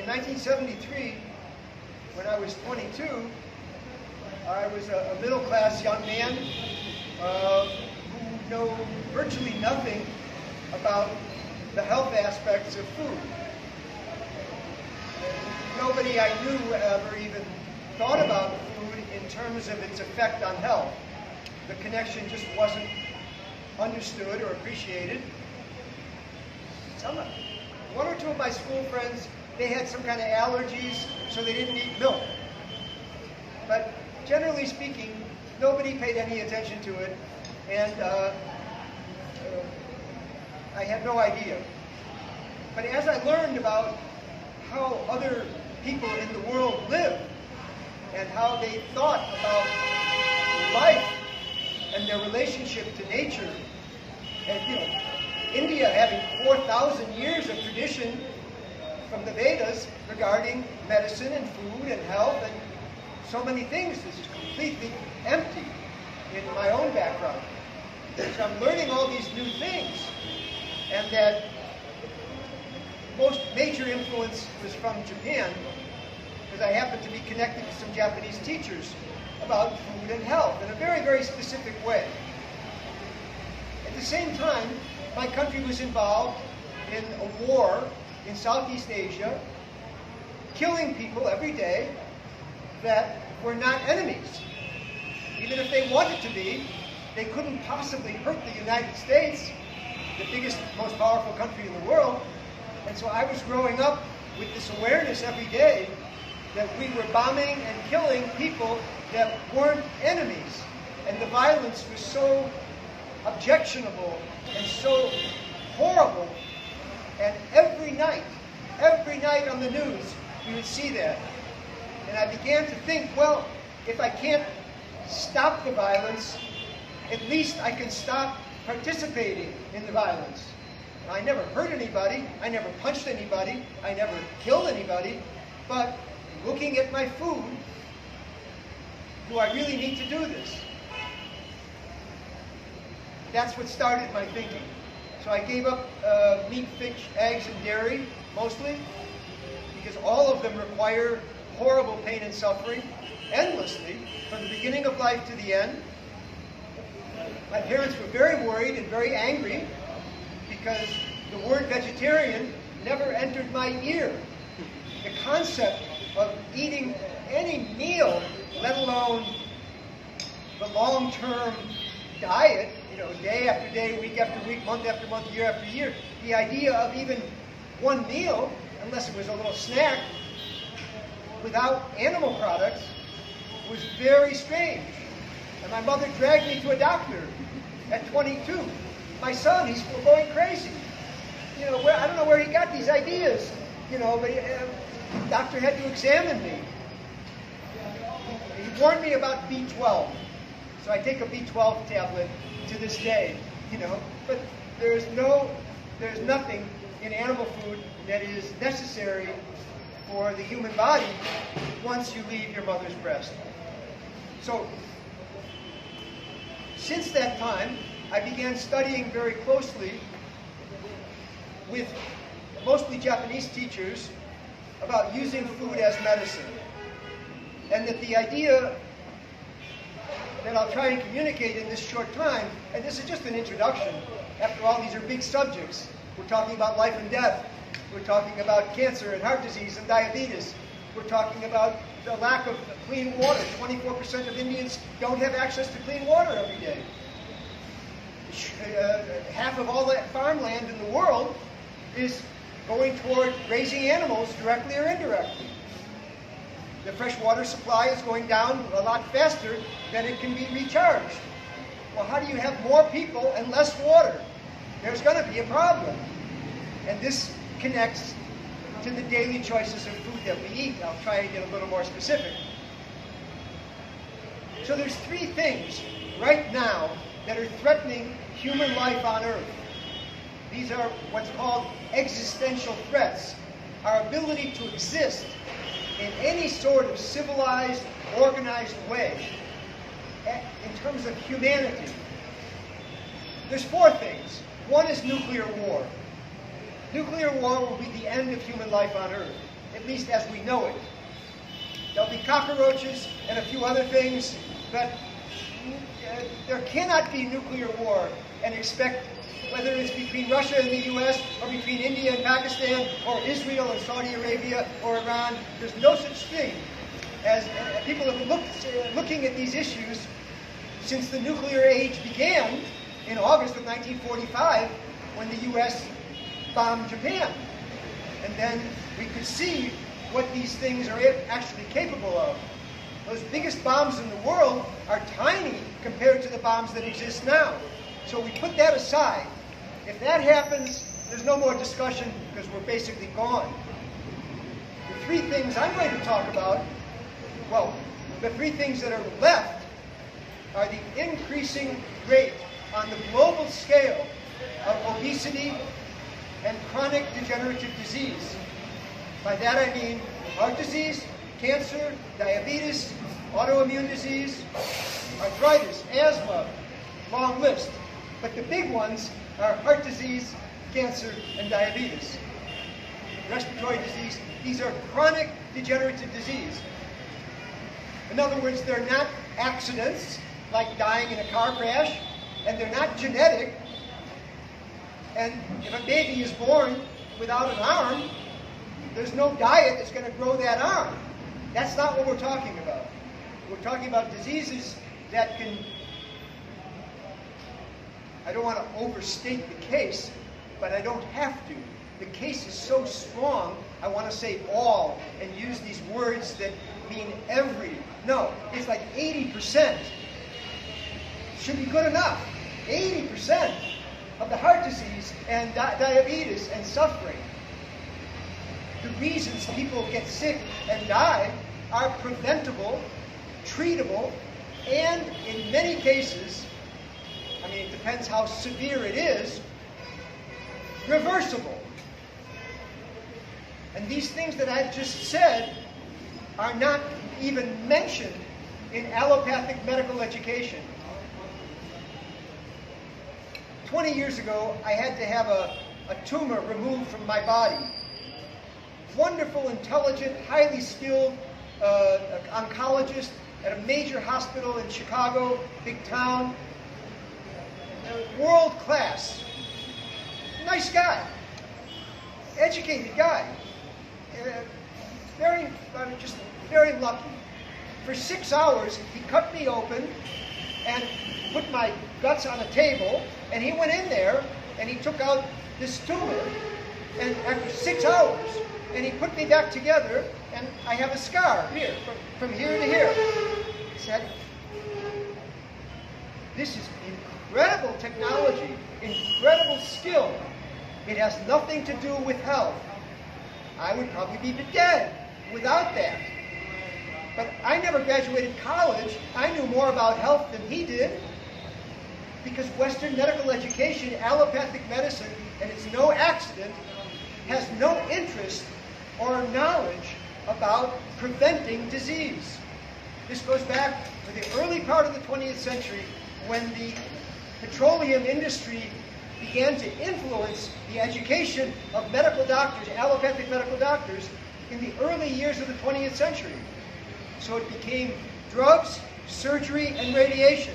in 1973, when I was 22, I was a middle-class young man who knew virtually nothing about the health aspects of food. Nobody I knew ever even thought about food in terms of its effect on health. The connection just wasn't understood or appreciated. One or two of my school friends, they had some kind of allergies, so they didn't eat milk. But generally speaking, nobody paid any attention to it, and I had no idea. But as I learned about how other people in the world live and how they thought about life and their relationship to nature, and India having 4,000 years of tradition from the Vedas regarding medicine and food and health and so many things is completely empty in my own background. So I'm learning all these new things, and that most major influence was from Japan, because I happened to be connected to some Japanese teachers about food and health in a very, very specific way. At the same time, my country was involved in a war in Southeast Asia, killing people every day that were not enemies. Even if they wanted to be, they couldn't possibly hurt the United States, the biggest, most powerful country in the world. And so I was growing up with this awareness every day that we were bombing and killing people that weren't enemies. And the violence was so objectionable and so horrible. And every night on the news, we would see that. And I began to think, well, if I can't stop the violence, at least I can stop participating in the violence. I never hurt anybody, I never punched anybody, I never killed anybody, but looking at my food, do I really need to do this? That's what started my thinking. So I gave up meat, fish, eggs, and dairy, mostly, because all of them require horrible pain and suffering, endlessly, from the beginning of life to the end. My parents were very worried and very angry because the word vegetarian never entered my ear. The concept of eating any meal, let alone the long-term diet, day after day, week after week, month after month, year after year, the idea of even one meal, unless it was a little snack, without animal products, was very strange. And my mother dragged me to a doctor at 22. My son, he's going crazy. I don't know where he got these ideas, but the doctor had to examine me. He warned me about B12. So I take a B12 tablet to this day, but there's nothing in animal food that is necessary for the human body once you leave your mother's breast. So, since that time, I began studying very closely with mostly Japanese teachers about using food as medicine. And that the idea that I'll try and communicate in this short time, and this is just an introduction. After all, these are big subjects. We're talking about life and death. We're talking about cancer and heart disease and diabetes. We're talking about the lack of clean water. 24% of Indians don't have access to clean water every day. Half of all that farmland in the world is going toward raising animals directly or indirectly. The fresh water supply is going down a lot faster than it can be recharged. Well, how do you have more people and less water? There's going to be a problem. And this connects to the daily choices of food that we eat. I'll try and get a little more specific. So there's three things right now that are threatening human life on Earth. These are what's called existential threats. Our ability to exist in any sort of civilized, organized way in terms of humanity. There's four things. One is nuclear war. Nuclear war will be the end of human life on Earth. at least as we know it. There'll be cockroaches and a few other things, but there cannot be nuclear war and expect, whether it's between Russia and the US, or between India and Pakistan, or Israel and Saudi Arabia, or Iran, there's no such thing as people have looking at these issues since the nuclear age began in August of 1945 when the US bombed Japan. And then we could see what these things are actually capable of. Those biggest bombs in the world are tiny compared to the bombs that exist now. So we put that aside. If that happens, there's no more discussion because we're basically gone. The three things I'm going to talk about, well, the three things that are left are the increasing rate on the global scale of obesity and chronic degenerative disease. By that I mean heart disease, cancer, diabetes, autoimmune disease, arthritis, asthma, long list. But the big ones are heart disease, cancer, and diabetes. Respiratory disease, these are chronic degenerative disease. In other words, they're not accidents, like dying in a car crash, and they're not genetic. And if a baby is born without an arm, there's no diet that's going to grow that arm. That's not what we're talking about. We're talking about diseases that can, I don't want to overstate the case, but I don't have to. The case is so strong, I want to say all and use these words that mean every. No, it's like 80%. Should be good enough. 80% of the heart disease and diabetes and suffering. The reasons people get sick and die are preventable, treatable, and in many cases, I mean, it depends how severe it is, reversible. And these things that I've just said are not even mentioned in allopathic medical education. 20 years ago, I had to have a tumor removed from my body. Wonderful, intelligent, highly skilled oncologist at a major hospital in Chicago, big town. World class. Nice guy. Educated guy. Just very lucky. For 6 hours, he cut me open and put my guts on a table, and he went in there and he took out this tumor, and after 6 hours, and he put me back together, and I have a scar here, from here to here. He said, this is incredible technology, incredible skill. It has nothing to do with health. I would probably be dead without that. But I never graduated college. I knew more about health than he did, because Western medical education, allopathic medicine, and it's no accident, has no interest or knowledge about preventing disease. This goes back to the early part of the 20th century when the petroleum industry began to influence the education of medical doctors, allopathic medical doctors, in the early years of the 20th century. So it became drugs, surgery, and radiation.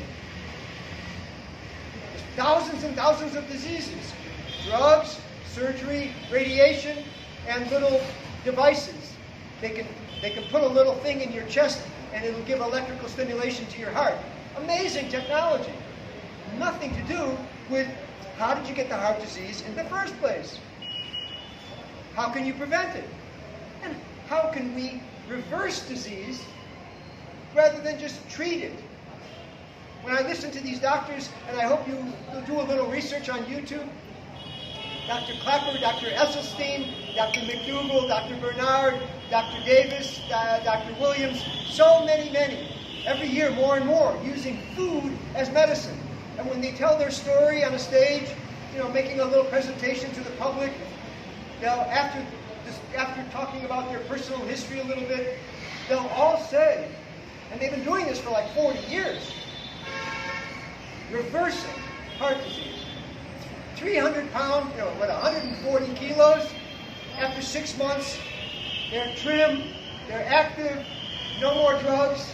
There's thousands and thousands of diseases. Drugs, surgery, radiation, and little devices. They can put a little thing in your chest and it'll give electrical stimulation to your heart. Amazing technology. Nothing to do with how did you get the heart disease in the first place? How can you prevent it? And how can we reverse disease rather than just treat it? When I listen to these doctors, and I hope you'll do a little research on YouTube, Dr. Clapper, Dr. Esselstyn, Dr. McDougall, Dr. Bernard, Dr. Davis, Dr. Williams, so many. Every year, more and more, using food as medicine. And when they tell their story on a stage, making a little presentation to the public, they'll, after talking about their personal history a little bit, they'll all say, and they've been doing this for like 40 years, reversing heart disease. 300 pounds, 140 kilos, after 6 months, They're trim, they're active, no more drugs,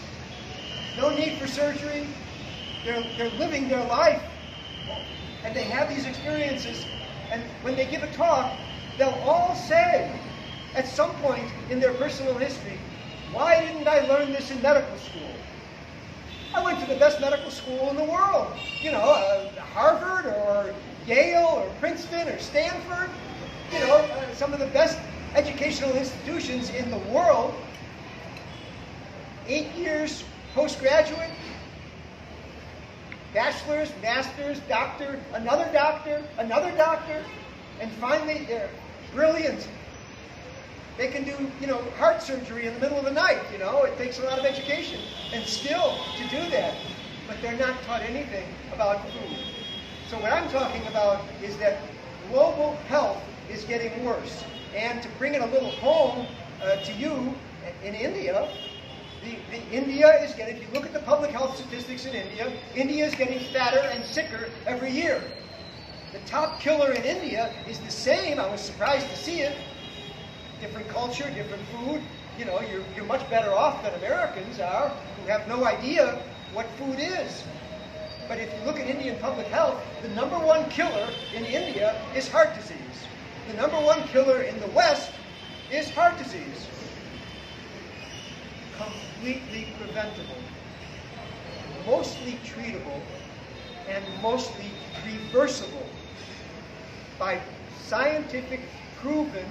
no need for surgery. They're living their life, and they have these experiences, and when they give a talk, they'll all say, at some point in their personal history, why didn't I learn this in medical school? I went to the best medical school in the world, you know, Harvard or Yale or Princeton or Stanford, you know, some of the best educational institutions in the world. 8 years postgraduate, bachelor's, master's, doctor, another doctor, and finally they're brilliant. They can do, you know, heart surgery in the middle of the night, you know. It takes a lot of education and skill to do that. But they're not taught anything about food. So what I'm talking about is that global health is getting worse. And to bring it a little home to you, in India, India is getting, if you look at the public health statistics in India, India is getting fatter and sicker every year. The top killer in India is the same. I was surprised to see it. Different culture, different food. You know, you're much better off than Americans are, who have no idea what food is. But if you look at Indian public health, the #1 killer in India is heart disease. The #1 killer in the West is heart disease. Completely preventable, mostly treatable, and mostly reversible by scientific, proven,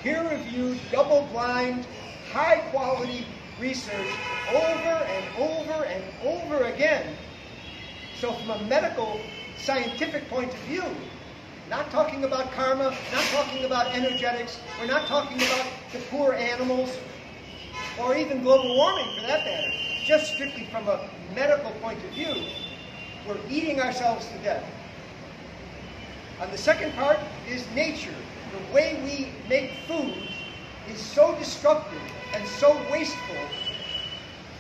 peer-reviewed, double-blind, high-quality research over and over and over again. So from a medical, scientific point of view, not talking about karma, not talking about energetics, we're not talking about the poor animals, or even global warming for that matter. Just strictly from a medical point of view, we're eating ourselves to death. And the second part is nature. The way we make food is so destructive and so wasteful,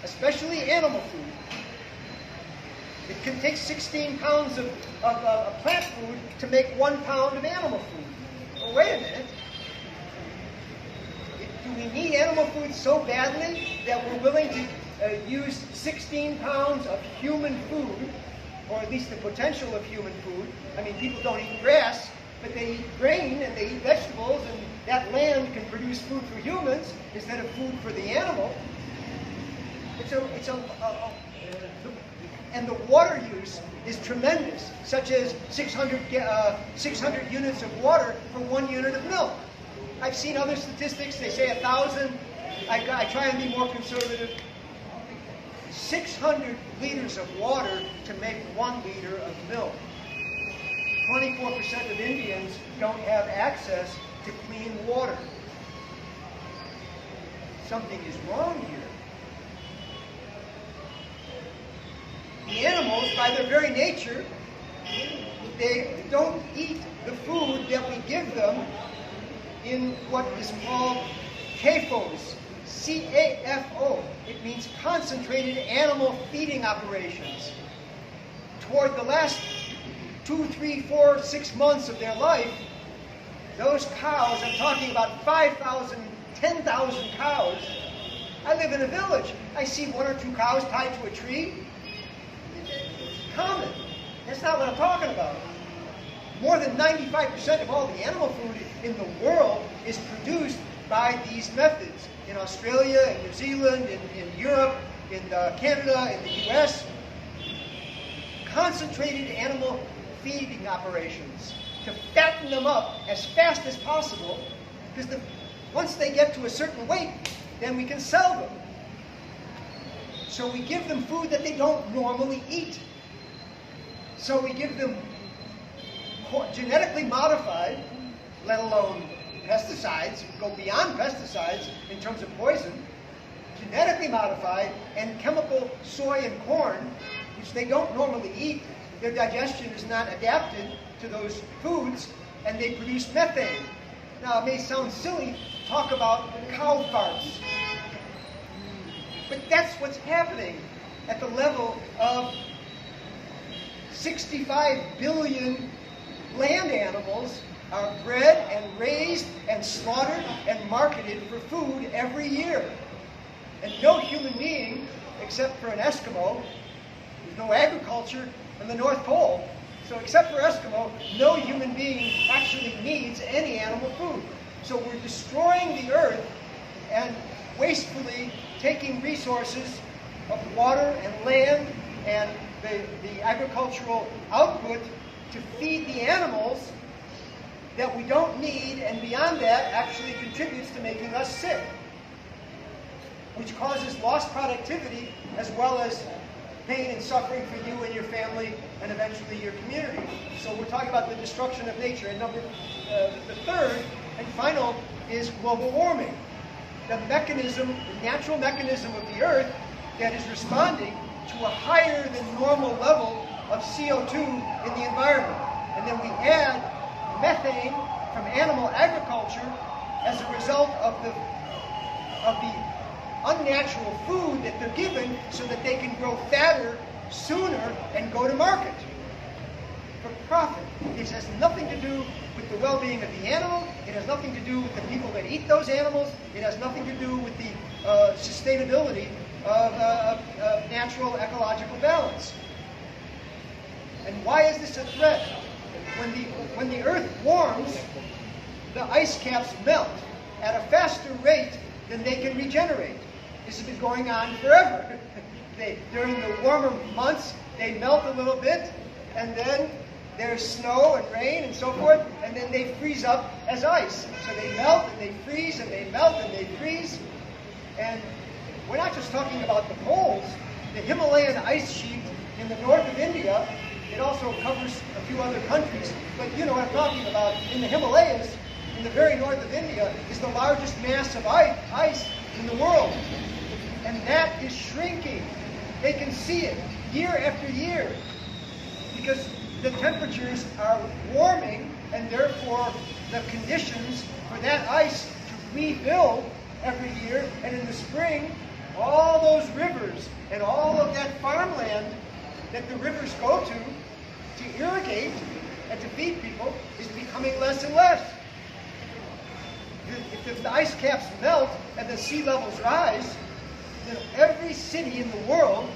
especially animal food. It can take 16 pounds of plant food to make 1 pound of animal food. Well, wait a minute. Do we need animal food so badly that we're willing to use 16 pounds of human food, or at least the potential of human food? I mean, people don't eat grass, but they eat grain and they eat vegetables, and that land can produce food for humans instead of food for the animal. And the water use is tremendous, such as 600 units of water for 1 unit of milk. I've seen other statistics, they say 1,000. I try and be more conservative. 600 liters of water to make 1 liter of milk. 24% of Indians don't have access to clean water. Something is wrong here. The animals, by their very nature, they don't eat the food that we give them in what is called CAFOs, C-A-F-O. It means concentrated animal feeding operations. Toward the last 2, 3, 4, 6 months of their life, those cows, I'm talking about 5,000, 10,000 cows. I live in a village. I see 1 or 2 cows tied to a tree. It's common. That's not what I'm talking about. More than 95% of all the animal food in the world is produced by these methods. In Australia, in New Zealand, in Europe, in Canada, in the US. Concentrated animal feeding operations to fatten them up as fast as possible, because once they get to a certain weight, then we can sell them. So we give them food that they don't normally eat. So we give them genetically modified, let alone pesticides, go beyond pesticides in terms of poison, genetically modified, and chemical soy and corn, which they don't normally eat. Their digestion is not adapted to those foods, and they produce methane. Now, it may sound silly to talk about cow farts, but that's what's happening at the level of 65 billion land animals are bred and raised and slaughtered and marketed for food every year. And no human being, except for an Eskimo, there's no agriculture in the North Pole, so except for Eskimo, no human being actually needs any animal food. So we're destroying the earth and wastefully taking resources of water and land and the agricultural output to feed the animals that we don't need, and beyond that actually contributes to making us sick, which causes lost productivity as well as pain and suffering for you and your family and eventually your community. So we're talking about the destruction of nature. And the third and final is global warming. The mechanism, the natural mechanism of the earth that is responding to a higher than normal level of CO2 in the environment. And then we add methane from animal agriculture as a result of the unnatural food that they're given so that they can grow fatter sooner and go to market for profit. This has nothing to do with the well-being of the animal. It has nothing to do with the people that eat those animals. It has nothing to do with the sustainability of natural ecological balance. And why is this a threat? When the earth warms, the ice caps melt at a faster rate than they can regenerate. This has been going on forever. During the warmer months, they melt a little bit, and then there's snow and rain and so forth, and then they freeze up as ice. So they melt and they freeze and they melt and they freeze. And we're not just talking about the poles. The Himalayan ice sheet in the north of India, it also covers a few other countries, but you know what I'm talking about. In the Himalayas, in the very north of India, is the largest mass of ice in the world. And that is shrinking. They can see it year after year because the temperatures are warming, and therefore the conditions for that ice to rebuild every year. And in the spring, all those rivers and all of that farmland that the rivers go to irrigate and to feed people is becoming less and less. If the ice caps melt and the sea levels rise, then every city in the world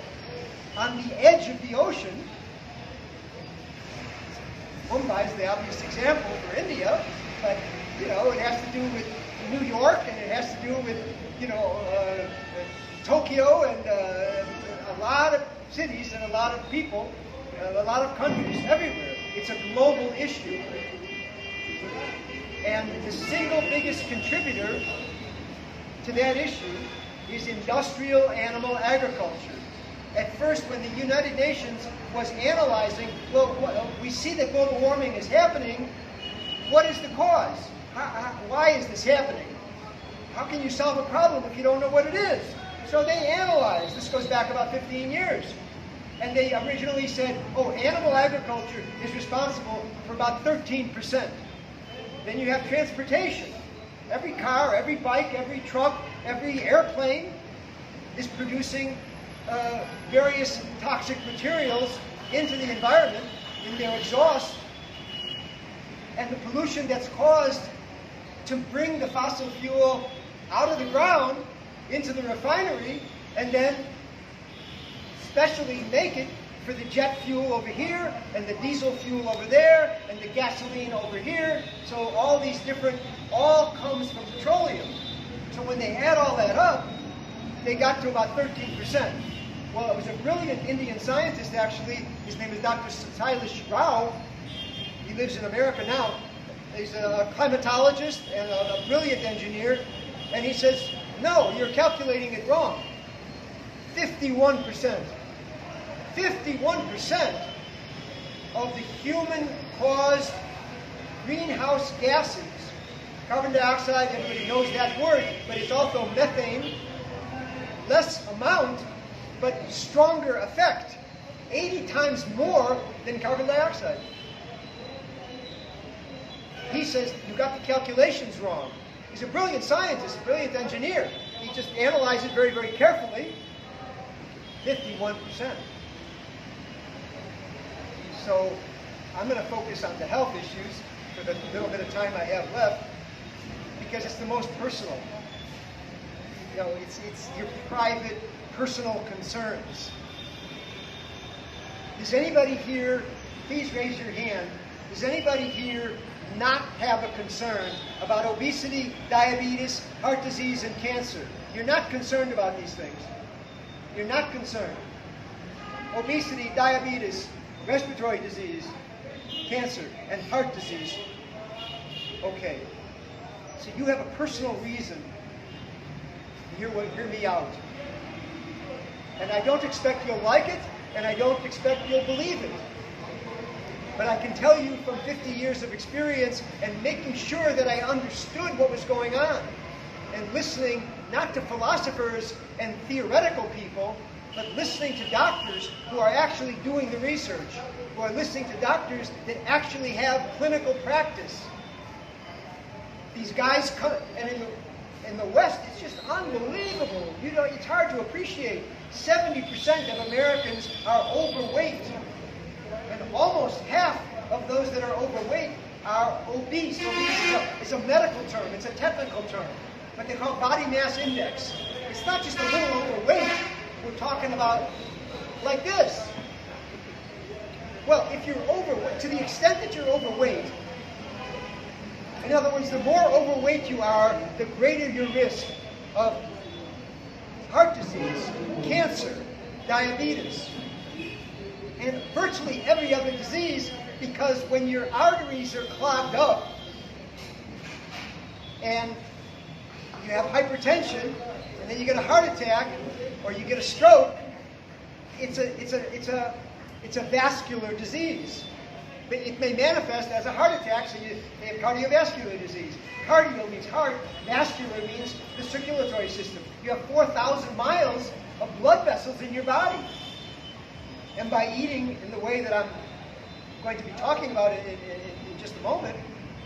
on the edge of the ocean, Mumbai is the obvious example for India, but you know it has to do with New York, and it has to do with Tokyo, and a lot of cities and a lot of people, a lot of countries everywhere. It's a global issue. And the single biggest contributor to that issue is industrial animal agriculture. At first, when the United Nations was analyzing, well, we see that global warming is happening. What is the cause? Why is this happening? How can you solve a problem if you don't know what it is? So they analyzed. This goes back about 15 years. And they originally said, oh, animal agriculture is responsible for about 13%. Then you have transportation. Every car, every bike, every truck, every airplane is producing various toxic materials into the environment in their exhaust. And the pollution that's caused to bring the fossil fuel out of the ground into the refinery and then specially make it for the jet fuel over here and the diesel fuel over there and the gasoline over here. So all these different, all comes from petroleum. So when they add all that up, they got to about 13%. Well, it was a brilliant Indian scientist, actually. His name is Dr. Sailesh Rao. He lives in America now. He's a climatologist and a brilliant engineer. And he says, no, you're calculating it wrong. 51%. 51% of the human-caused greenhouse gases, carbon dioxide, everybody knows that word, but it's also methane, less amount, but stronger effect, 80 times more than carbon dioxide. He says, you got the calculations wrong. He's a brilliant scientist, a brilliant engineer. He just analyzed it very, very carefully. 51%. So I'm going to focus on the health issues. for the little bit of time I have left, because it's the most personal. You know, it's your private, personal concerns. Does anybody here, please raise your hand, does anybody here not have a concern about obesity, diabetes, heart disease, and cancer? You're not concerned about these things. You're not concerned. Obesity, diabetes, respiratory disease, cancer, and heart disease. Okay. So you have a personal reason to hear me out. And I don't expect you'll like it, and I don't expect you'll believe it. But I can tell you from 50 years of experience and making sure that I understood what was going on, and listening not to philosophers and theoretical people, but listening to doctors who are actually doing the research, who are listening to doctors that actually have clinical practice. These guys come, and in the West, it's just unbelievable. You know, it's hard to appreciate. 70% of Americans are overweight, and almost half of those that are overweight are obese. Obese is a medical term, it's a technical term, but they call it body mass index. It's not just a little overweight. We're talking about like this. Well, if you're overweight, to the extent that you're overweight, in other words, the more overweight you are, the greater your risk of heart disease, cancer, diabetes, and virtually every other disease, because when your arteries are clogged up and you have hypertension, and then you get a heart attack or you get a stroke, it's a vascular disease. But it may manifest as a heart attack, so you have cardiovascular disease. Cardio means heart, vascular means the circulatory system. You have 4,000 miles of blood vessels in your body. And by eating in the way that I'm going to be talking about it in just a moment,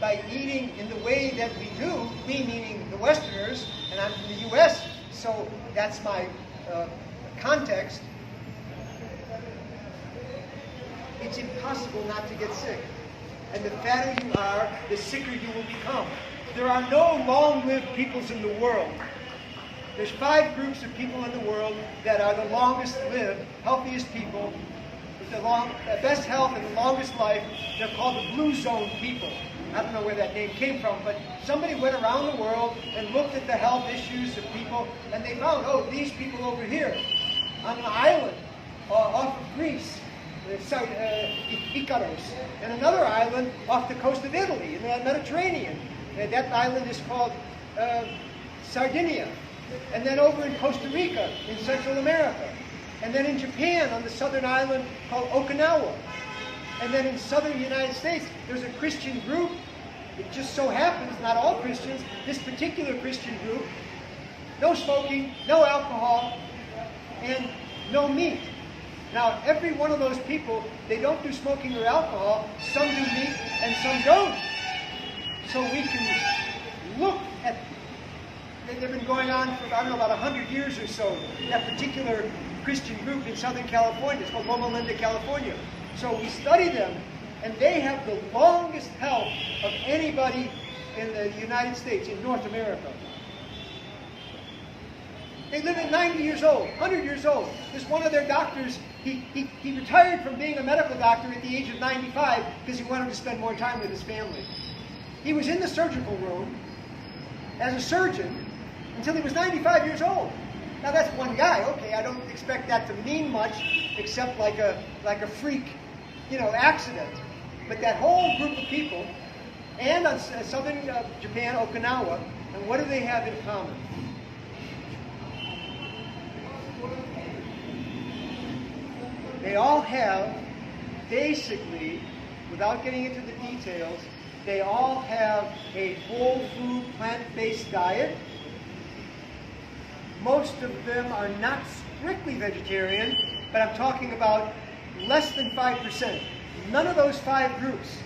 by eating in the way that we do, we meaning the Westerners, and I'm from the U.S., so that's my context, it's impossible not to get sick. And the fatter you are, the sicker you will become. There are no long-lived peoples in the world. There's 5 groups of people in the world that are the longest lived, healthiest people, with the best health and the longest life. They're called the blue zone people. I don't know where that name came from, but somebody went around the world and looked at the health issues of people, and they found, oh, these people over here on an island off of Greece, Icaros, and another island off the coast of Italy in the Mediterranean. That island is called Sardinia. And then over in Costa Rica in Central America. And then in Japan on the southern island called Okinawa. And then in southern United States, there's a Christian group. It just so happens, not all Christians, this particular Christian group, no smoking, no alcohol, and no meat. Now, every one of those people, they don't do smoking or alcohol. Some do meat and some don't. So we can look at, they've been going on for, I don't know, about 100 years or so, that particular Christian group in Southern California. It's called Loma Linda, California. So we study them, and they have the longest health of anybody in the United States, in North America. They live at 90 years old, 100 years old. There's one of their doctors, he retired from being a medical doctor at the age of 95 because he wanted to spend more time with his family. He was in the surgical room as a surgeon until he was 95 years old. Now that's one guy. Okay, I don't expect that to mean much except like a freak, accident. But that whole group of people, and on southern Japan, Okinawa, and what do they have in common? They all have, basically, without getting into the details, they all have a whole food, plant-based diet. Most of them are not strictly vegetarian, but I'm talking about less than 5%. None of those 5 groups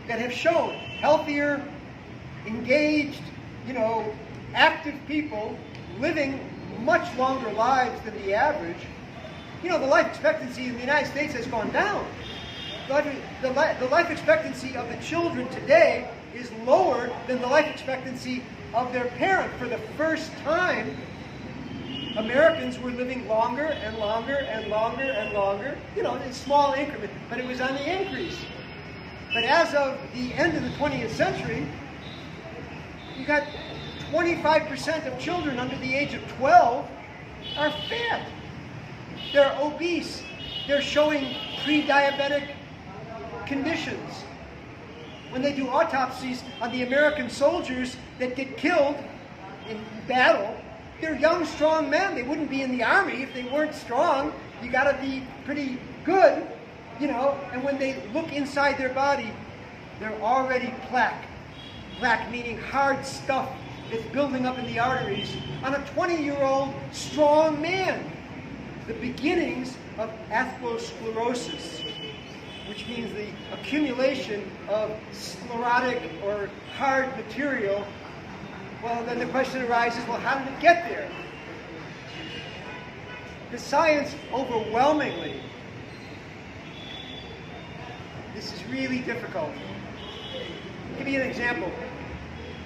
that have shown healthier, engaged, active people living much longer lives than the average. The life expectancy in the United States has gone down. the life expectancy of the children today is lower than the life expectancy of their parent. For the first time, Americans were living longer and longer and longer and longer, in small increments, but it was on the increase. But as of the end of the 20th century, you got 25% of children under the age of 12 are fat. They're obese. They're showing pre-diabetic conditions. When they do autopsies on the American soldiers that get killed in battle, they're young, strong men. They wouldn't be in the army if they weren't strong. You got to be pretty good, and when they look inside their body, they're already plaque. Plaque meaning hard stuff that's building up in the arteries on a 20-year-old strong man. The beginnings of atherosclerosis, which means the accumulation of sclerotic or hard material. Well, then the question arises, well, how did it get there? The science overwhelmingly, this is really difficult. I'll give you an example.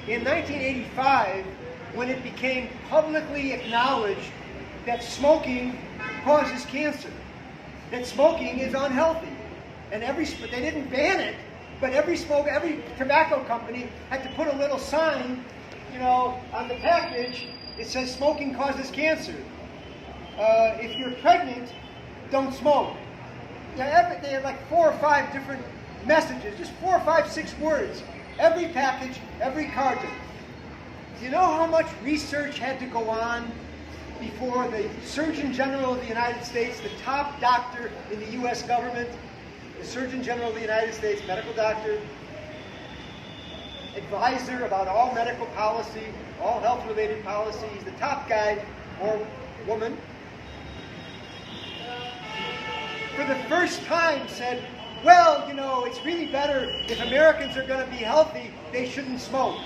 In 1985, when it became publicly acknowledged that smoking causes cancer, that smoking is unhealthy, and they didn't ban it, but every tobacco company had to put a little sign, on the package. It says smoking causes cancer. If you're pregnant, don't smoke. They had like 4 or 5 different messages, just 4 or 5, 6 words. Every package, every carton. Do you know how much research had to go on before the Surgeon General of the United States, the top doctor in the U.S. government, the Surgeon General of the United States, medical doctor, advisor about all medical policy, all health-related policies, the top guy or woman, for the first time said, well, it's really better if Americans are going to be healthy, they shouldn't smoke.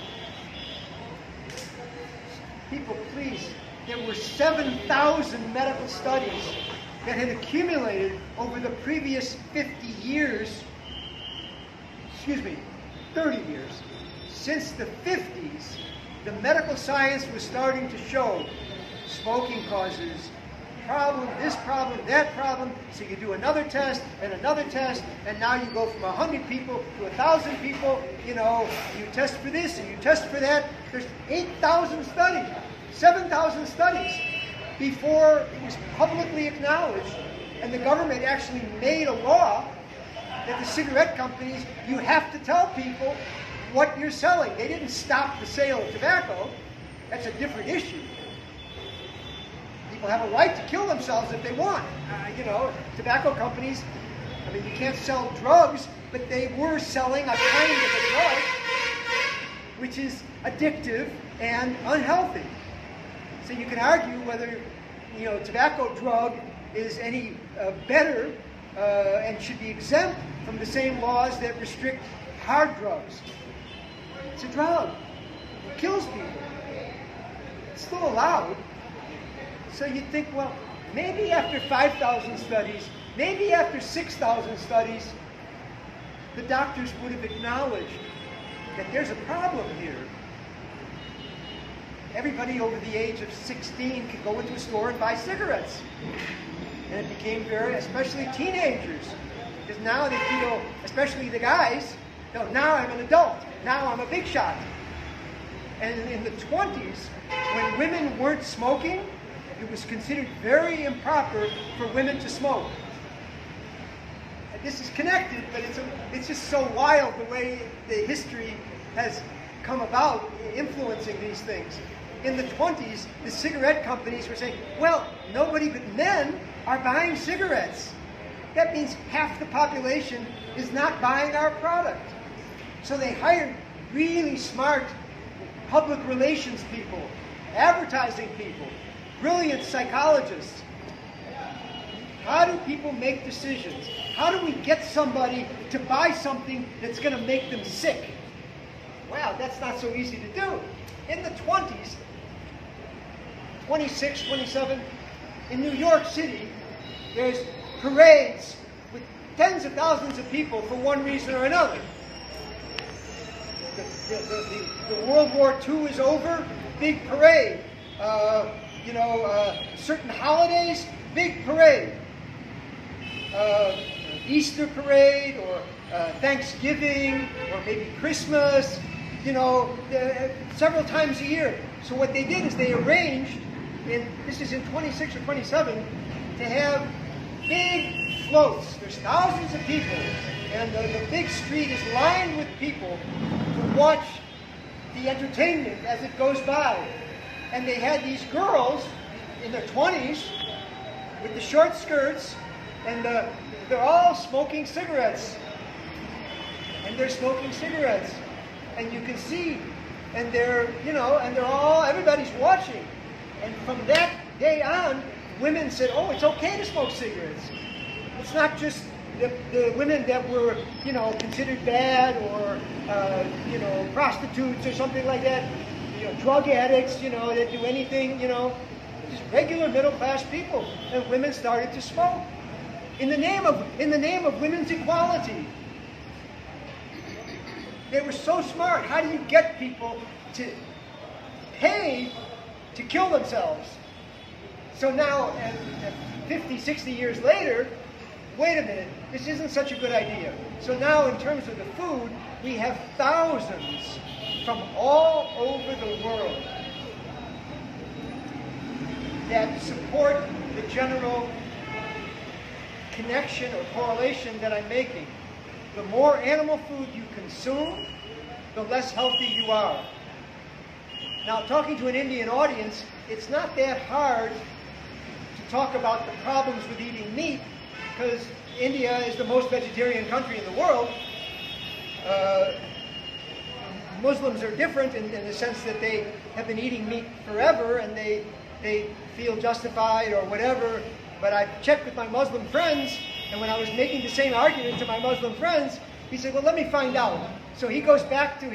People, please, there were 7,000 medical studies that had accumulated over the previous 30 years. Since the 50s, the medical science was starting to show smoking causes problem, this problem, that problem. So you do another test, and now you go from 100 people to 1,000 people. You test for this and you test for that. There's 8,000 studies, 7,000 studies before it was publicly acknowledged, and the government actually made a law that the cigarette companies, you have to tell people what you're selling. They didn't stop the sale of tobacco. That's a different issue. People have a right to kill themselves if they want. Tobacco companies, you can't sell drugs, but they were selling a kind of a drug which is addictive and unhealthy. So you can argue whether, tobacco drug is any better and should be exempt from the same laws that restrict hard drugs. It's a drug. It kills people. It's still allowed. So you'd think, well, maybe after 5,000 studies, maybe after 6,000 studies, the doctors would have acknowledged that there's a problem here. Everybody over the age of 16 could go into a store and buy cigarettes. And it became especially teenagers, because now they feel, especially the guys, now I'm an adult, now I'm a big shot. And in the 20s, when women weren't smoking, it was considered very improper for women to smoke. And this is connected, but it's just so wild the way the history has come about influencing these things. In the 20s, the cigarette companies were saying, well, nobody but men are buying cigarettes. That means half the population is not buying our product. So they hired really smart public relations people, advertising people, brilliant psychologists. How do people make decisions? How do we get somebody to buy something that's going to make them sick? Wow, that's not so easy to do. In the 20s, 26, 27, in New York City, there's parades with tens of thousands of people for one reason or another. The World War II is over, big parade. Certain holidays, big parade. Easter parade, or Thanksgiving, or maybe Christmas, several times a year. So what they did is they arranged, this is in 26 or 27, to have big floats. There's thousands of people, and the big street is lined with people to watch the entertainment as it goes by. And they had these girls in their 20s with the short skirts, and they're all smoking cigarettes. And they're smoking cigarettes. And you can see, and everybody's watching. And from that day on, women said, oh, it's okay to smoke cigarettes. It's not just the women that were, considered bad, or, prostitutes or something like that, drug addicts, that do anything, just regular middle-class people. And women started to smoke in the name of women's equality. They were so smart. How do you get people to pay to kill themselves? So now, 50, 60 years later, wait a minute, this isn't such a good idea. So now, in terms of the food, we have thousands from all over the world that support the general connection or correlation that I'm making. The more animal food you consume, the less healthy you are. Now, talking to an Indian audience, it's not that hard to talk about the problems with eating meat, because India is the most vegetarian country in the world. Muslims are different in the sense that they have been eating meat forever, and they feel justified or whatever. But I've checked with my Muslim friends, and when I was making the same argument to my Muslim friends, he said, well, let me find out. So he goes back to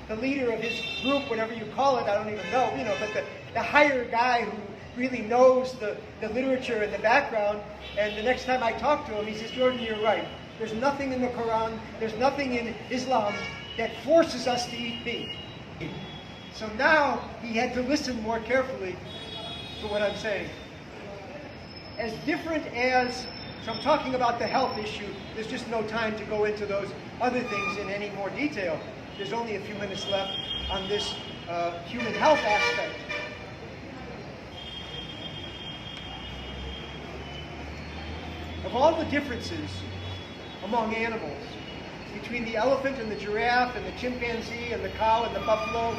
the leader of his group, whatever you call it, I don't even know, but the higher guy who really knows the literature and the background. And the next time I talk to him, he says, Jordan, you're right. There's nothing in the Quran, there's nothing in Islam that forces us to eat meat. So now he had to listen more carefully to what I'm saying. As different as, so I'm talking about the health issue, there's just no time to go into those other things in any more detail. There's only a few minutes left on this human health aspect. Of all the differences among animals, between the elephant and the giraffe and the chimpanzee and the cow and the buffalo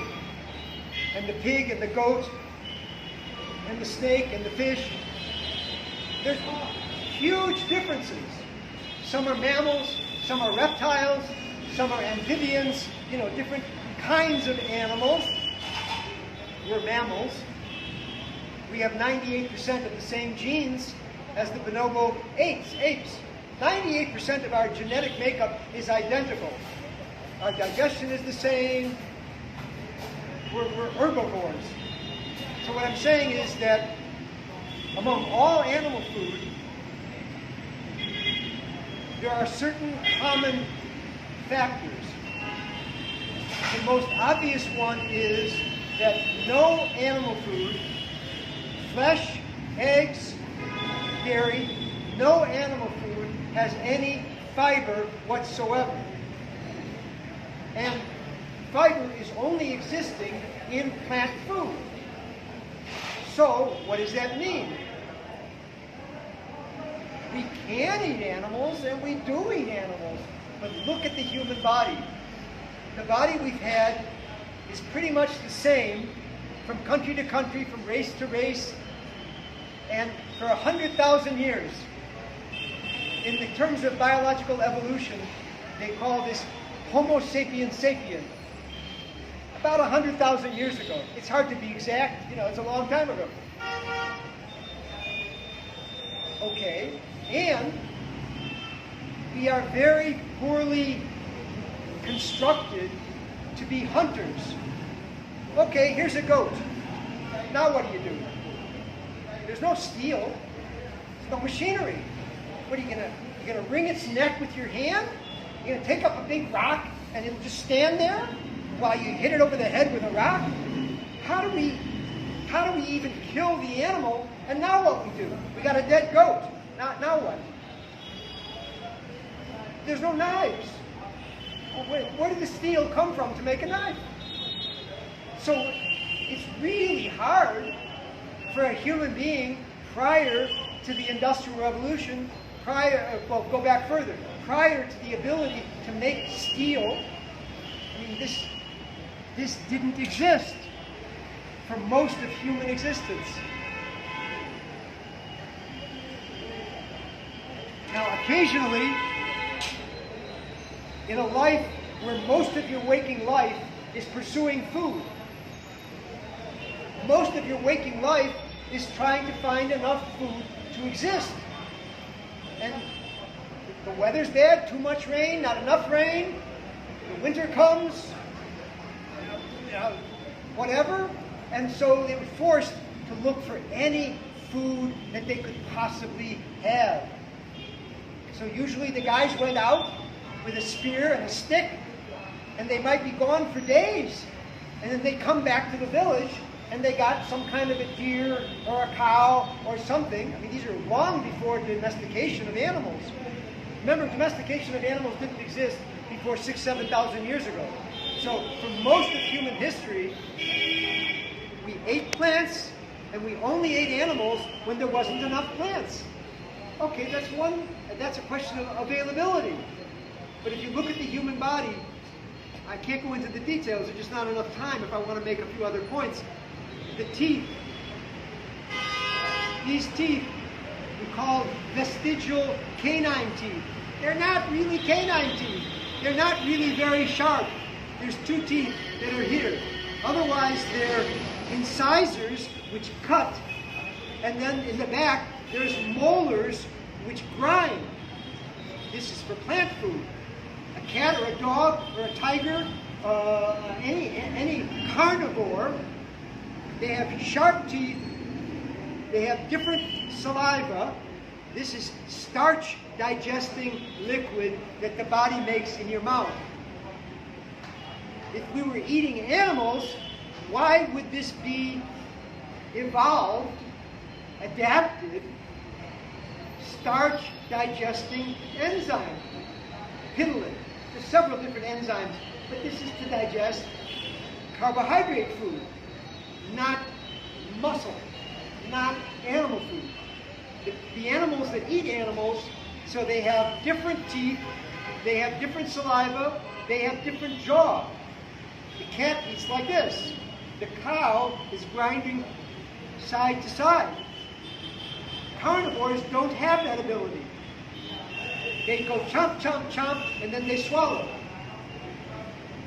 and the pig and the goat and the snake and the fish, there's huge differences. Some are mammals, some are reptiles, some are amphibians, different kinds of animals. We're mammals. We have 98% of the same genes as the bonobo apes. 98% of our genetic makeup is identical. Our digestion is the same. We're herbivores. So what I'm saying is that among all animal food, there are certain common factors. The most obvious one is that no animal food, flesh, eggs, dairy, no animal food has any fiber whatsoever. And fiber is only existing in plant food. So, what does that mean? We can eat animals, and we do eat animals, but look at the human body. The body we've had is pretty much the same from country to country, from race to race, and for 100,000 years. In the terms of biological evolution, they call this Homo sapiens sapien. About 100,000 years ago. It's hard to be exact, it's a long time ago. Okay, and we are very poorly constructed to be hunters. Okay, here's a goat. Now what do? There's no steel. There's no machinery. What are you going to You're going to wring its neck with your hand? You're going to take up a big rock and it'll just stand there while you hit it over the head with a rock? How do we even kill the animal? And now what we do? We got a dead goat. Now what? There's no knives. Where did the steel come from to make a knife? So it's really hard for a human being prior to the Industrial Revolution, go back further, prior to the ability to make steel. I mean, this didn't exist for most of human existence. Now, occasionally, in a life where most of your waking life is pursuing food, most of your waking life is trying to find enough food to exist. And the weather's bad, too much rain, not enough rain, the winter comes, whatever, and so they were forced to look for any food that they could possibly have. So usually the guys went out with a spear and a stick, and they might be gone for days, and then they come back to the village and they got some kind of a deer or a cow or something. I mean, these are long before domestication of animals. Remember, domestication of animals didn't exist before 6,000 to 7,000 years ago. So for most of human history, we ate plants and we only ate animals when there wasn't enough plants. Okay, that's a question of availability. But if you look at the human body, I can't go into the details, there's just not enough time if I want to make a few other points. The teeth. These teeth we call vestigial canine teeth. They're not really canine teeth. They're not really very sharp. There's two teeth that are here. Otherwise, they're incisors which cut. And then in the back, there's molars which grind. This is for plant food. A cat or a dog or a tiger, any carnivore, they have sharp teeth, they have different saliva. This is starch digesting liquid that the body makes in your mouth. If we were eating animals, why would this be evolved, adapted, starch digesting enzyme? Pidolin. There's several different enzymes, but this is to digest carbohydrate food, not muscle, not animal food. The animals that eat animals, so they have different teeth, they have different saliva, they have different jaw. The cat eats like this. The cow is grinding side to side. Carnivores don't have that ability. They go chomp, chomp, chomp, and then they swallow.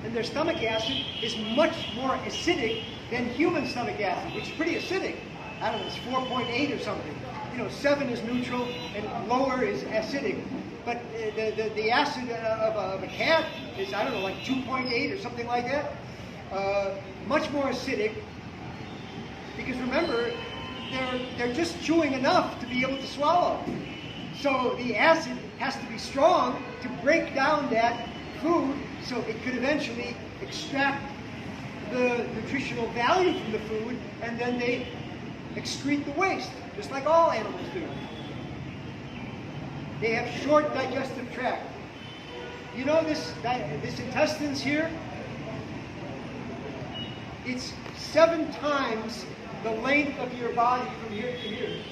And their stomach acid is much more acidic than human stomach acid, which is pretty acidic. I don't know, it's 4.8 or something. 7 is neutral and lower is acidic. But the acid of a cat is, I don't know, like 2.8 or something like that. Much more acidic. Because remember, they're just chewing enough to be able to swallow. So the acid has to be strong to break down that food so it could eventually extract the nutritional value from the food, and then they excrete the waste, just like all animals do. They have short digestive tract. You know this intestines here? It's 7 times the length of your body from here to here.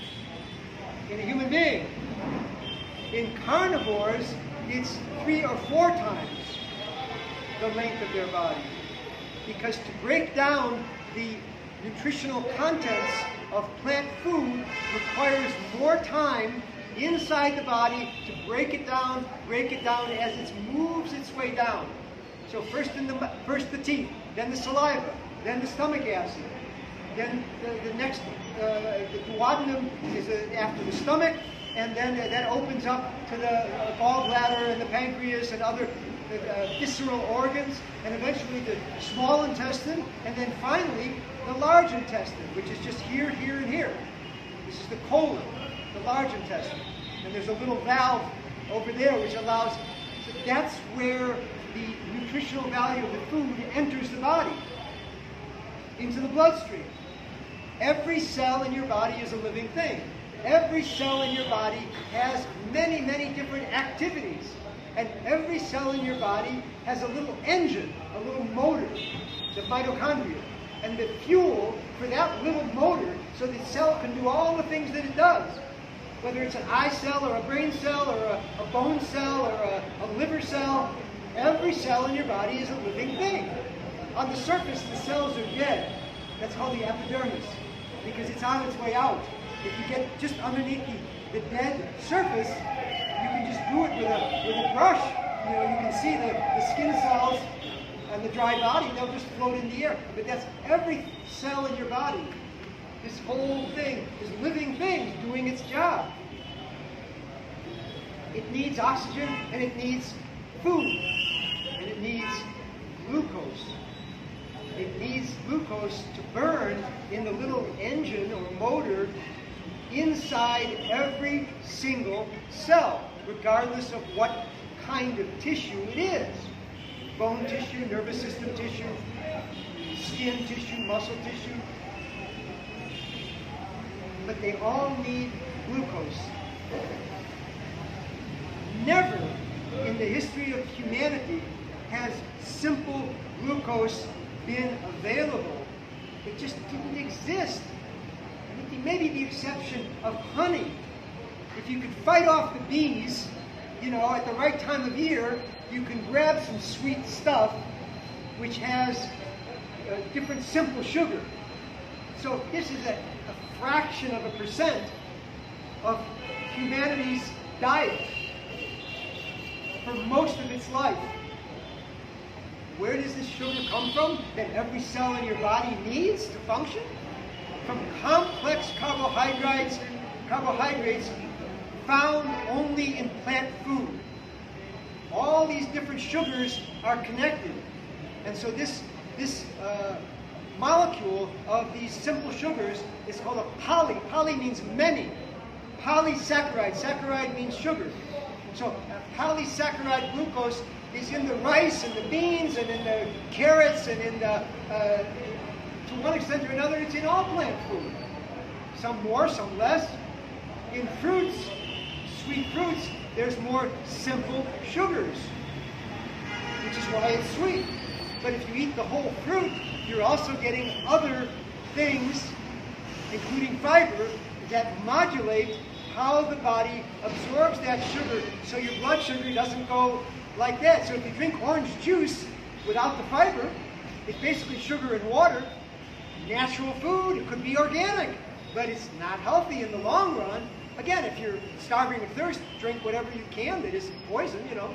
In a human being. In carnivores, it's 3 or 4 times the length of their body. Because to break down the nutritional contents of plant food requires more time inside the body to break it down as it moves its way down. So first the teeth, then the saliva, then the stomach acid, then the next, the duodenum is after the stomach, and then that opens up to the gallbladder and the pancreas and other visceral organs, and eventually the small intestine, and then finally the large intestine, which is just here, here, and here. This is the colon, the large intestine. And there's a little valve over there, which allows, so that's where the nutritional value of the food enters the body, into the bloodstream. Every cell in your body is a living thing. Every cell in your body has many, many different activities. And every cell in your body has a little engine, a little motor, the mitochondria. And the fuel for that little motor, so the cell can do all the things that it does. Whether it's an eye cell or a brain cell or a bone cell or a liver cell, every cell in your body is a living thing. On the surface, the cells are dead. That's called the epidermis, because it's on its way out. If you get just underneath the dead surface, you can just do it with a brush. You know, you can see the skin cells and the dry body, they'll just float in the air. But that's every cell in your body. This whole thing is living things doing its job. It needs oxygen and it needs food. And it needs glucose. It needs glucose to burn in the little engine or motor inside every single cell, regardless of what kind of tissue it is. Bone tissue, nervous system tissue, skin tissue, muscle tissue. But they all need glucose. Never in the history of humanity has simple glucose been available. It just didn't exist. Maybe the exception of honey. If you could fight off the bees, you know, at the right time of year, you can grab some sweet stuff which has different simple sugar. So this is a fraction of a percent of humanity's diet for most of its life. Where does this sugar come from that every cell in your body needs to function? From complex carbohydrates found only in plant food. All these different sugars are connected. And so this molecule of these simple sugars is called a poly. Poly means many. Polysaccharide. Saccharide means sugar. So polysaccharide glucose is in the rice and the beans and in the carrots and in the, to one extent or another, it's in all plant food. Some more, some less. In fruits, sweet fruits, there's more simple sugars, which is why it's sweet. But if you eat the whole fruit, you're also getting other things, including fiber, that modulate how the body absorbs that sugar so your blood sugar doesn't go like that. So if you drink orange juice without the fiber, it's basically sugar and water. Natural food, it could be organic, but it's not healthy in the long run. Again, if you're starving of thirst, drink whatever you can that isn't poison, you know.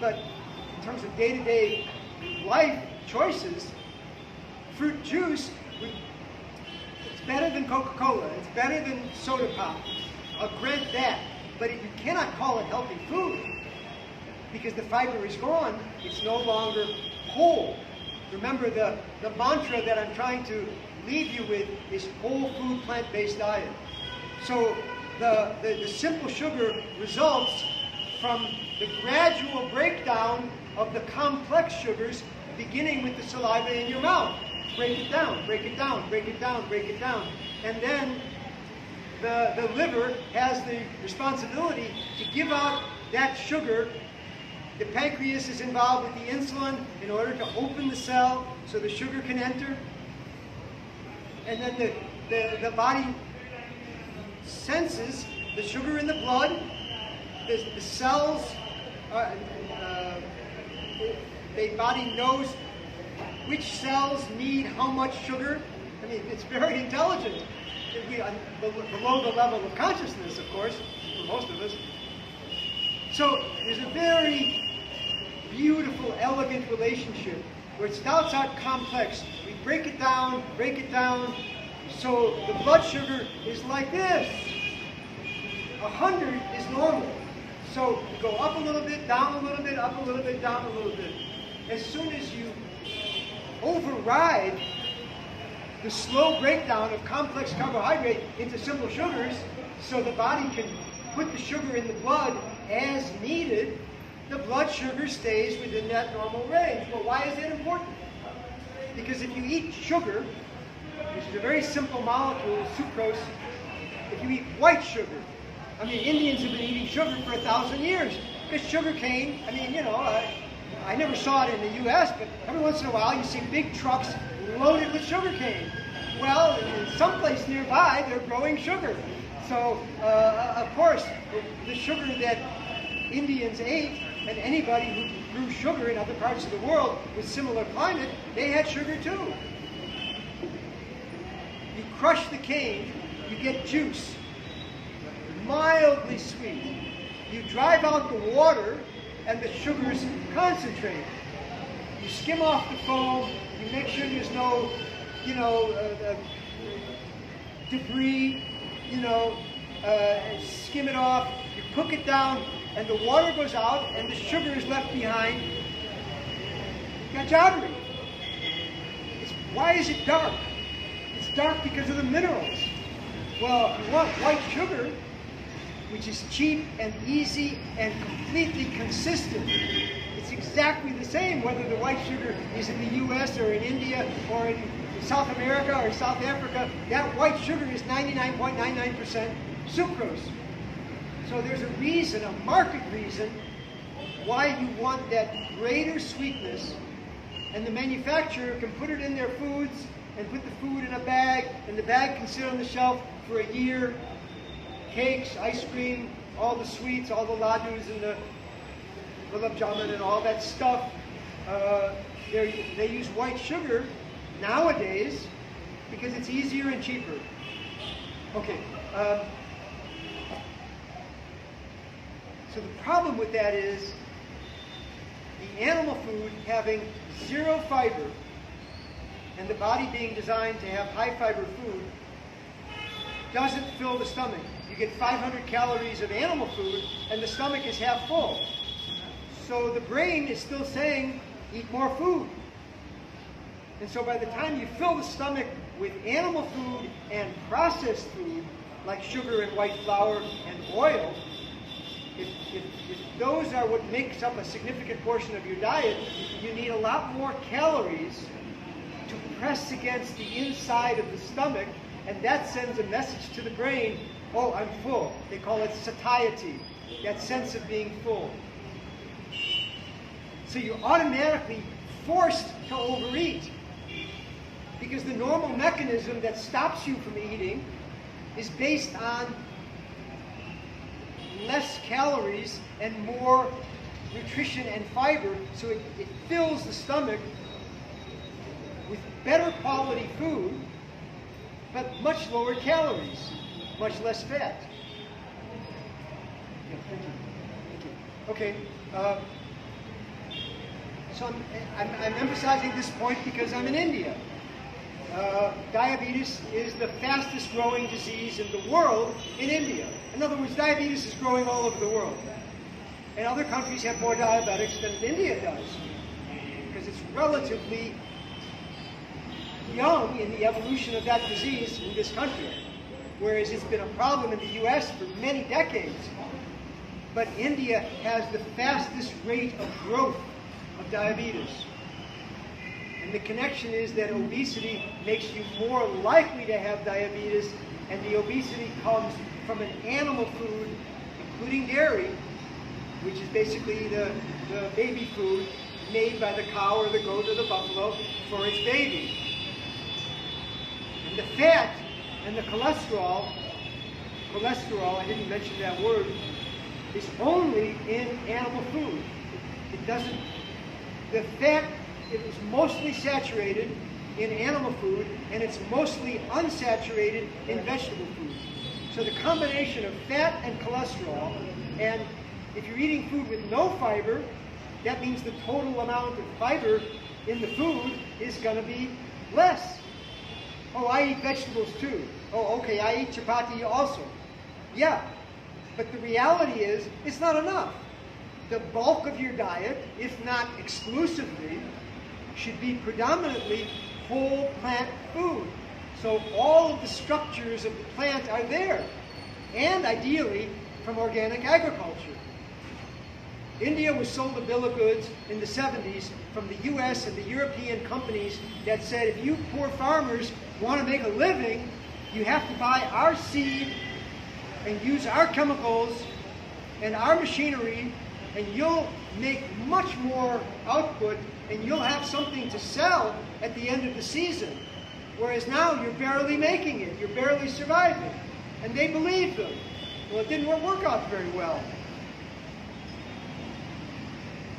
But in terms of day-to-day life choices, fruit juice, it's better than Coca-Cola. It's better than soda pop. I'll grant that. But you cannot call it healthy food because the fiber is gone. It's no longer whole. Remember, the mantra that I'm trying to leave you with is whole food, plant-based diet. So the simple sugar results from the gradual breakdown of the complex sugars, beginning with the saliva in your mouth. Break it down, break it down, break it down, break it down. And then the liver has the responsibility to give out that sugar. The pancreas is involved with the insulin in order to open the cell so the sugar can enter. And then the body senses the sugar in the blood. The cells, the body knows which cells need how much sugar. I mean, it's very intelligent. Below the level of consciousness, of course, for most of us. So there's a very beautiful, elegant relationship where it starts out complex. We break it down, so the blood sugar is like this. 100 is normal. So you go up a little bit, down a little bit, up a little bit, down a little bit. As soon as you override the slow breakdown of complex carbohydrate into simple sugars, so the body can put the sugar in the blood as needed, the blood sugar stays within that normal range. Well, why is that important? Because if you eat sugar, which is a very simple molecule, sucrose, if you eat white sugar, I mean, Indians have been eating sugar for 1,000 years. Because sugar cane, I mean, you know, I never saw it in the U.S., but every once in a while you see big trucks loaded with sugar cane. Well, in some place nearby, they're growing sugar. So, of course, the sugar that Indians ate, and anybody who grew sugar in other parts of the world with similar climate, they had sugar too. You crush the cane, you get juice, mildly sweet. You drive out the water, and the sugars concentrate. You skim off the foam, you make sure there's no, you know, debris, you know, skim it off, you cook it down, and the water goes out, and the sugar is left behind. Gajadri. Why is it dark? It's dark because of the minerals. Well, if you want white sugar, which is cheap and easy and completely consistent, it's exactly the same whether the white sugar is in the U.S. or in India or in South America or South Africa. That white sugar is 99.99% sucrose. So there's a reason, a market reason, why you want that greater sweetness, and the manufacturer can put it in their foods and put the food in a bag, and the bag can sit on the shelf for a year. Cakes, ice cream, all the sweets, all the ladus and the gulab jamun and all that stuff. They use white sugar nowadays because it's easier and cheaper. Okay. So the problem with that is the animal food having zero fiber and the body being designed to have high fiber food doesn't fill the stomach. You get 500 calories of animal food and the stomach is half full. So the brain is still saying, eat more food. And so by the time you fill the stomach with animal food and processed food, like sugar and white flour and oil, if those are what makes up a significant portion of your diet, you need a lot more calories to press against the inside of the stomach, and that sends a message to the brain, oh, I'm full. They call it satiety, that sense of being full. So you're automatically forced to overeat, because the normal mechanism that stops you from eating is based on less calories and more nutrition and fiber, so it fills the stomach with better quality food, but much lower calories, much less fat. Yeah, thank you. Okay, so I'm emphasizing this point because I'm in India. Diabetes is the fastest growing disease in the world in India. In other words, diabetes is growing all over the world. And other countries have more diabetics than India does, because it's relatively young in the evolution of that disease in this country, whereas it's been a problem in the U.S. for many decades. But India has the fastest rate of growth of diabetes. And the connection is that obesity makes you more likely to have diabetes, and the obesity comes from an animal food, including dairy, which is basically the baby food made by the cow or the goat or the buffalo for its baby. And the fat and the cholesterol, I didn't mention that word, is only in animal food. It doesn't, the fat, it is mostly saturated in animal food, and it's mostly unsaturated in vegetable food. So the combination of fat and cholesterol, and if you're eating food with no fiber, that means the total amount of fiber in the food is going to be less. Oh, I eat vegetables too. Oh, okay, I eat chapati also. Yeah, but the reality is, it's not enough. The bulk of your diet, if not exclusively, should be predominantly whole plant food. So all of the structures of the plant are there. And ideally, from organic agriculture. India was sold a bill of goods in the 70s from the US and the European companies that said, if you poor farmers want to make a living, you have to buy our seed and use our chemicals and our machinery, and you'll make much more output, and you'll have something to sell at the end of the season. Whereas now you're barely making it, you're barely surviving. And they believed them. Well, it didn't work out very well.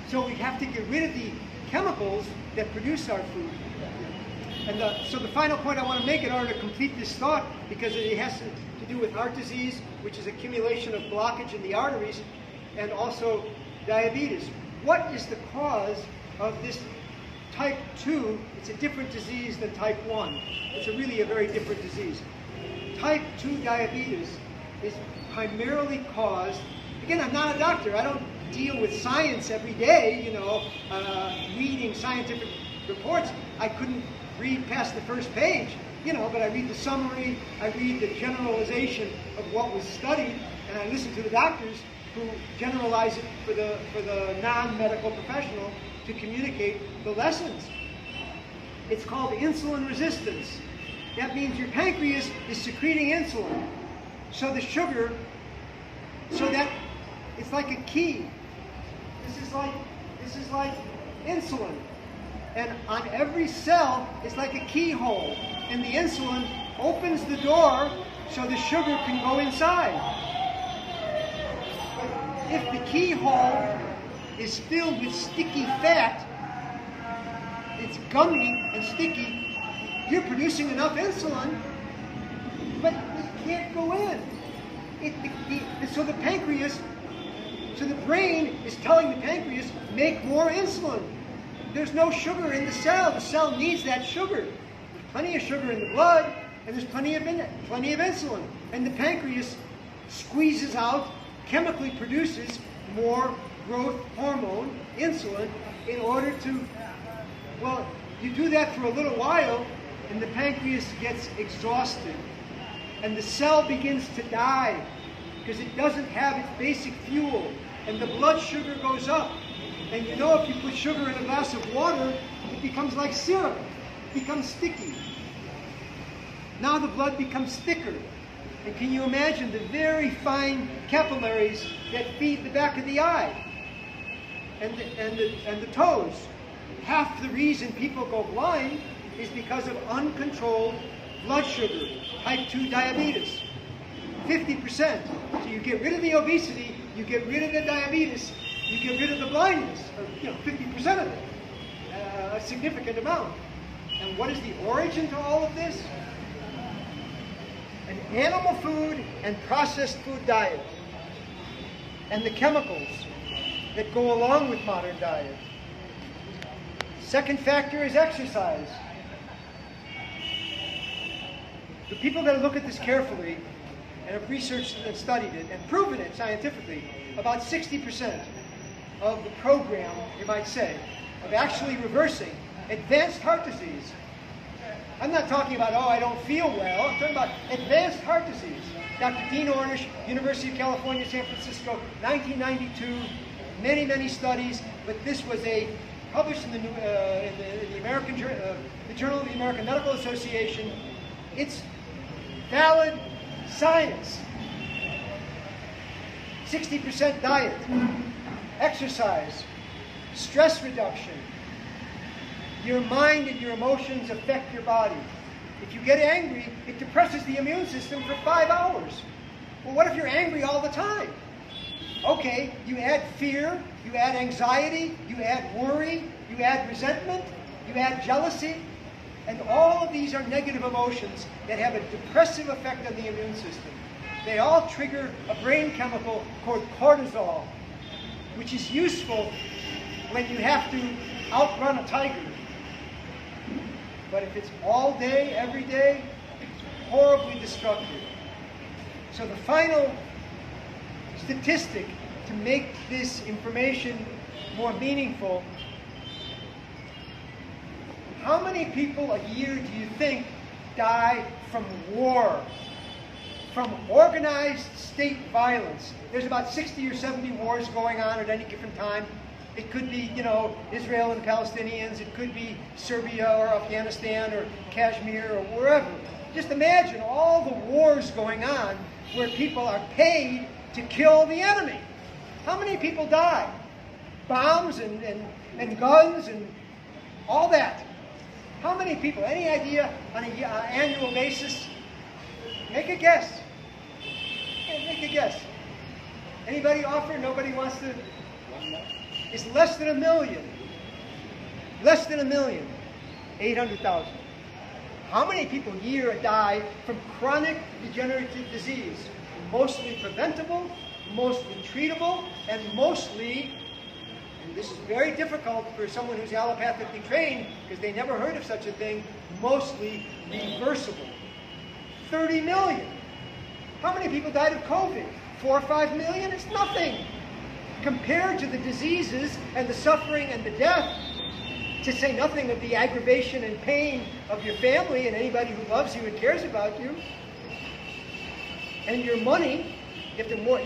So we have to get rid of the chemicals that produce our food. And so the final point I want to make in order to complete this thought, because it has to do with heart disease, which is accumulation of blockage in the arteries, and also diabetes. What is the cause of this type 2? It's a different disease than type 1. It's really a very different disease. Type 2 diabetes is primarily caused, again, I'm not a doctor, I don't deal with science every day, reading scientific reports. I couldn't read past the first page, but I read the summary, I read the generalization of what was studied, and I listen to the doctors who generalize it for the non-medical professional to communicate the lessons. It's called insulin resistance. That means your pancreas is secreting insulin. So the sugar, so that it's like a key. This is like insulin. And on every cell, it's like a keyhole. And the insulin opens the door so the sugar can go inside. But if the keyhole is filled with sticky fat, it's gummy and sticky, you're producing enough insulin, but it can't go in. So the pancreas, so the brain is telling the pancreas, make more insulin. There's no sugar in the cell. The cell needs that sugar. There's plenty of sugar in the blood, and there's plenty of insulin. And the pancreas squeezes out, chemically produces more growth hormone, insulin, in order to, well, you do that for a little while, and the pancreas gets exhausted. And the cell begins to die because it doesn't have its basic fuel. And the blood sugar goes up. And if you put sugar in a glass of water, it becomes like syrup. It becomes sticky. Now the blood becomes thicker. And can you imagine the very fine capillaries that feed the back of the eye and the toes? Half the reason people go blind is because of uncontrolled blood sugar, type 2 diabetes. 50%. So you get rid of the obesity, you get rid of the diabetes, you get rid of the blindness, or 50% of it, a significant amount. And what is the origin to all of this? An animal food and processed food diet, and the chemicals that go along with modern diet. Second factor is exercise. The people that look at this carefully and have researched and studied it and proven it scientifically, about 60% of the program, you might say, of actually reversing advanced heart disease. I'm not talking about, I don't feel well. I'm talking about advanced heart disease. Dr. Dean Ornish, University of California, San Francisco, 1992, many, many studies, but this was published in the Journal of the American Medical Association. It's valid science. 60% diet, exercise, stress reduction. Your mind and your emotions affect your body. If you get angry, it depresses the immune system for 5 hours. Well, what if you're angry all the time? Okay, you add fear, you add anxiety, you add worry, you add resentment, you add jealousy, and all of these are negative emotions that have a depressive effect on the immune system. They all trigger a brain chemical called cortisol, which is useful when you have to outrun a tiger. But if it's all day, every day, it's horribly destructive. So the final statistic to make this information more meaningful: how many people a year do you think die from war? from organized state violence. There's about 60 or 70 wars going on at any given time. It could be, Israel and Palestinians. It could be Serbia or Afghanistan or Kashmir or wherever. Just imagine all the wars going on where people are paid to kill the enemy. How many people die? Bombs and guns and all that. How many people? Any idea on an annual basis? Make a guess. Yeah, make a guess. Anybody offer? Nobody wants to? It's less than 1 million. Less than 1 million. 800,000. How many people a year die from chronic degenerative disease? Mostly preventable, mostly treatable, and mostly, and this is very difficult for someone who's allopathically trained because they never heard of such a thing, mostly reversible. 30 million. How many people died of COVID? 4 or 5 million? It's nothing compared to the diseases and the suffering and the death, to say nothing of the aggravation and pain of your family and anybody who loves you and cares about you. And your money, you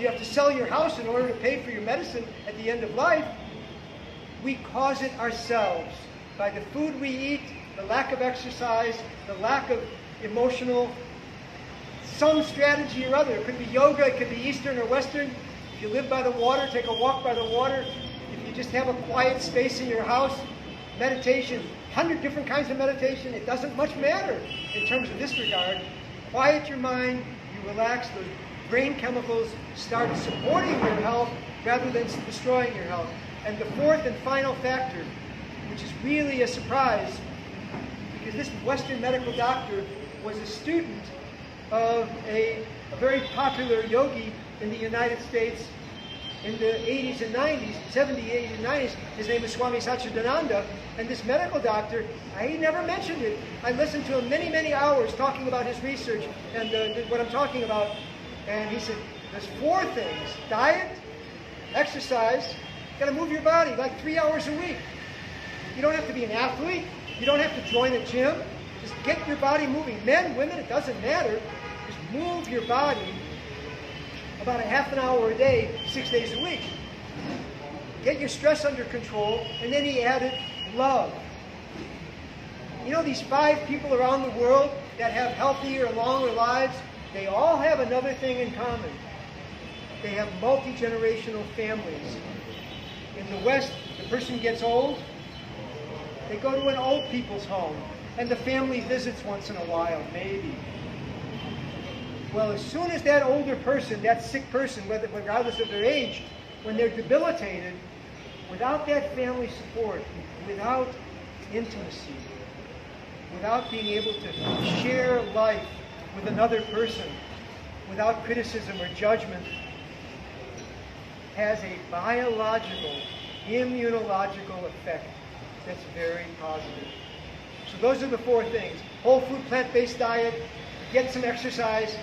have to sell your house in order to pay for your medicine at the end of life. We cause it ourselves by the food we eat, the lack of exercise, the lack of emotional, some strategy or other. It could be yoga, it could be Eastern or Western. If you live by the water, take a walk by the water. If you just have a quiet space in your house, meditation, 100 different kinds of meditation, it doesn't much matter in terms of this regard. Quiet your mind, you relax, those brain chemicals start supporting your health rather than destroying your health. And the fourth and final factor, which is really a surprise, because this Western medical doctor was a student of a very popular yogi in the United States in the 80s and 90s, 70s, 80s, and 90s. His name is Swami Satchidananda. And this medical doctor, he never mentioned it. I listened to him many, many hours talking about his research and what I'm talking about. And he said, there's 4 things: diet, exercise, you got to move your body like 3 hours a week. You don't have to be an athlete. You don't have to join a gym. Just get your body moving. Men, women, it doesn't matter. Just move your body about a half an hour a day, 6 days a week. Get your stress under control. And then he added love. You know, these 5 people around the world that have healthier and longer lives, they all have another thing in common. They have multi-generational families. In the West, the person gets old, they go to an old people's home, and the family visits once in a while, maybe. Well, as soon as that older person, that sick person, regardless of their age, when they're debilitated, without that family support, without intimacy, without being able to share life with another person, without criticism or judgment, has a biological, immunological effect that's very positive. So those are the 4 things. Whole food, plant-based diet, get some exercise.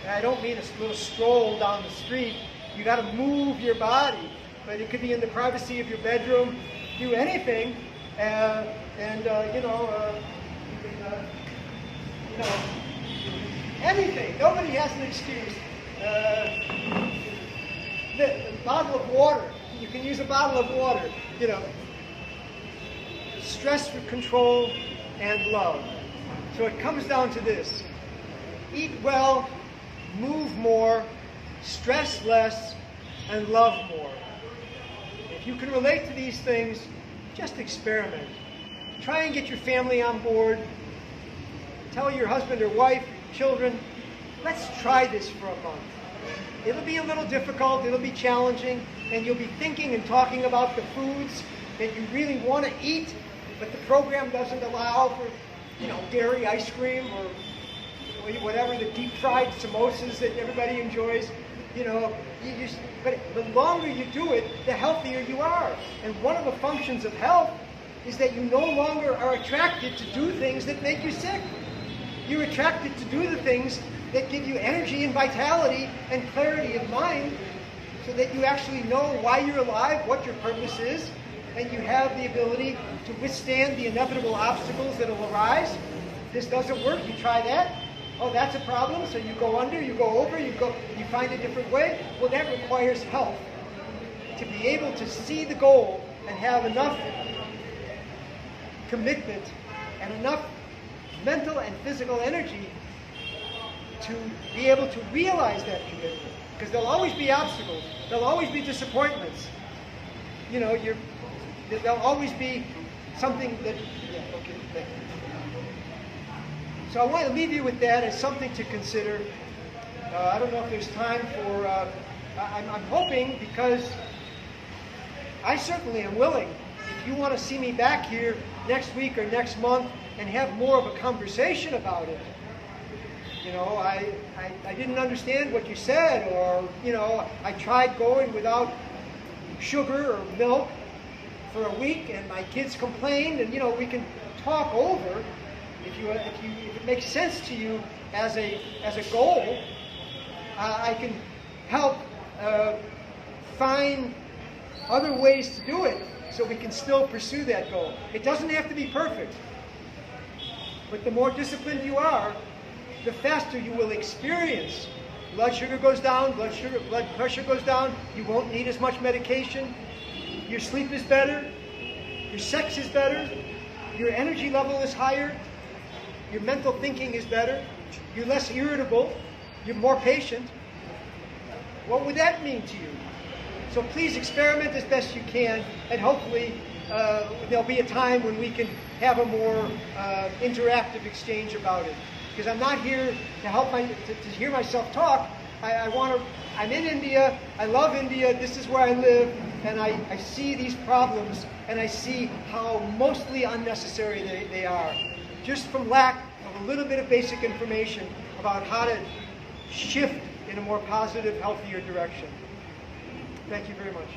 And I don't mean a little stroll down the street. You got to move your body. But it could be in the privacy of your bedroom. Do anything. Anything. Nobody has an excuse. The bottle of water. You can use a bottle of water. Stress control and love. So it comes down to this. Eat well, move more, stress less, and love more. If you can relate to these things, just experiment. Try and get your family on board. Tell your husband or wife, your children, let's try this for a month. It'll be a little difficult, it'll be challenging, and you'll be thinking and talking about the foods that you really want to eat, but the program doesn't allow for, dairy ice cream or whatever, the deep fried samosas that everybody enjoys. But the longer you do it, the healthier you are. And one of the functions of health is that you no longer are attracted to do things that make you sick. You're attracted to do the things that give you energy and vitality and clarity of mind, so that you actually know why you're alive, what your purpose is, and you have the ability to withstand the inevitable obstacles that will arise. If this doesn't work, you try that. Oh, that's a problem, so you go under, you go over, you find a different way. Well, that requires help to be able to see the goal and have enough commitment and enough mental and physical energy to be able to realize that commitment. Because there'll always be obstacles. There'll always be disappointments. You know, there'll always be something that... Yeah, okay, thank you. So I want to leave you with that as something to consider. I don't know if there's time for... I'm hoping, because I certainly am willing, if you want to see me back here next week or next month and have more of a conversation about it. You know, I didn't understand what you said, or, you know, I tried going without sugar or milk for a week and my kids complained, and, you know, we can talk over if it makes sense to you as a goal. I can help find other ways to do it so we can still pursue that goal. It doesn't have to be perfect, but the more disciplined you are, the faster you will experience. Blood sugar goes down, blood pressure goes down, you won't need as much medication, your sleep is better, your sex is better, your energy level is higher, your mental thinking is better, you're less irritable, you're more patient. What would that mean to you? So please experiment as best you can, and hopefully there'll be a time when we can have a more interactive exchange about it. Because I'm not here to help to hear myself talk. I'm in India, I love India, this is where I live, and I see these problems, and I see how mostly unnecessary they are. Just from lack of a little bit of basic information about how to shift in a more positive, healthier direction. Thank you very much.